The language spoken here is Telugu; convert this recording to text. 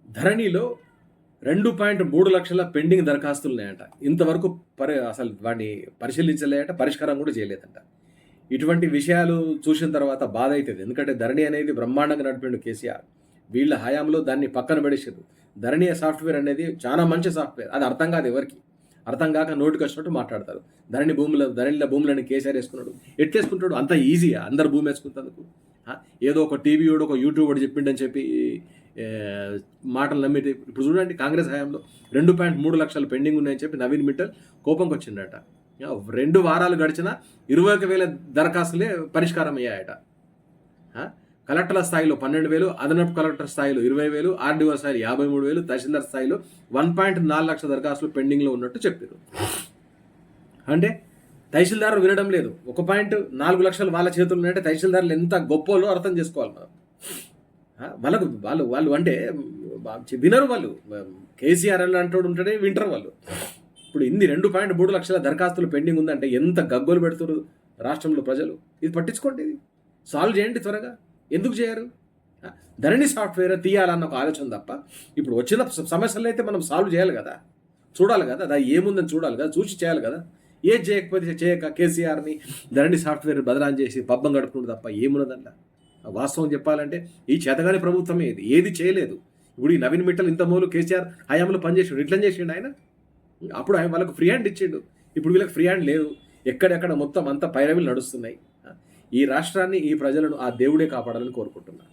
ధరణిలో 2.3 లక్షల పెండింగ్ దరఖాస్తులు ఉన్నాయంట. ఇంతవరకు అసలు వాడిని పరిశీలించలేదట, పరిష్కారం కూడా చేయలేదంట. ఇటువంటి విషయాలు చూసిన తర్వాత బాధ అవుతుంది. ఎందుకంటే ధరణి అనేది బ్రహ్మాండంగా నడిపిండు కేసీఆర్. వీళ్ళ హయాంలో దాన్ని పక్కన పడేసారు. ధరణి సాఫ్ట్వేర్ అనేది చాలా మంచి సాఫ్ట్వేర్. అది అర్థం కాదు ఎవరికి. అర్థం కాక నోటికి వచ్చినట్టు మాట్లాడతారు. ధరణిలో భూములని కేసీఆర్ వేసుకున్నాడు. ఎట్లేసుకుంటాడు? అంత ఈజీగా అందరు భూమి వేసుకుంటందుకు. ఏదో ఒక టీవీ వాడు, ఒక యూట్యూబ్ వాడు చెప్పిండని చెప్పి మాటలు నమ్మితే ఇప్పుడు చూడండి, కాంగ్రెస్ హయాంలో 2.3 లక్షలు పెండింగ్ ఉన్నాయని చెప్పి నవీన్ మిట్టల్ కోపంకి వచ్చిండట. 2 వారాలు గడిచిన 21,000 దరఖాస్తులే పరిష్కారం అయ్యాయట. కలెక్టర్ల స్థాయిలో 12,000, అదనపు కలెక్టర్ స్థాయిలో 20,000, ఆర్డీఓ స్థాయిలో 53,000, తహసీల్దార్ స్థాయిలో 1.4 లక్షల దరఖాస్తులు పెండింగ్లో ఉన్నట్టు చెప్పారు. అంటే తహసీల్దారు వినడం లేదు. 1.4 లక్షలు వాళ్ళ చేతులు ఉన్నాయంటే తహసీల్దారులు ఎంత గొప్పోలో అర్థం చేసుకోవాలి మనం. వాళ్ళు అంటే వినరు. వాళ్ళు కేసీఆర్ అని అంటూ ఉంటేనే వింటారు వాళ్ళు. ఇప్పుడు 2.3 లక్షల దరఖాస్తులు పెండింగ్ ఉందంటే ఎంత గగ్గోలు పెడుతున్నారు రాష్ట్రంలో ప్రజలు. ఇది పట్టించుకోండి, ఇది సాల్వ్ చేయండి త్వరగా. ఎందుకు చేయరు? ధరణి సాఫ్ట్వేర్ తీయాలన్న ఒక ఆలోచన తప్ప ఇప్పుడు వచ్చిన సమస్యలు అయితే మనం సాల్వ్ చేయాలి కదా, చూడాలి కదా, అది ఏముందని చూడాలి కదా, చూసి చేయాలి కదా. ఏది చేయకపోతే చేయక కేసీఆర్ని ధరణి సాఫ్ట్వేర్ బదనాం చేసి పబ్బం గడుపుతుంది తప్ప ఏమున్నదంట. వాస్తవం చెప్పాలంటే ఈ చేతగాని ప్రభుత్వమే ఇది, ఏది చేయలేదు. ఇప్పుడు ఈ నవీన్ మిట్టల్ ఇంత మూలు కేసీఆర్ హయాంలో పనిచేసాడు. ఇట్లా చేసిండు ఆయన. అప్పుడు ఆయన వాళ్ళకు ఫ్రీ హ్యాండ్ ఇచ్చిండు. ఇప్పుడు వీళ్ళకి ఫ్రీ హ్యాండ్ లేదు. ఎక్కడెక్కడ మొత్తం అంతా పైరవీలు నడుస్తున్నాయి. ఈ రాష్ట్రాన్ని, ఈ ప్రజలను ఆ దేవుడే కాపాడాలని కోరుకుంటున్నాను.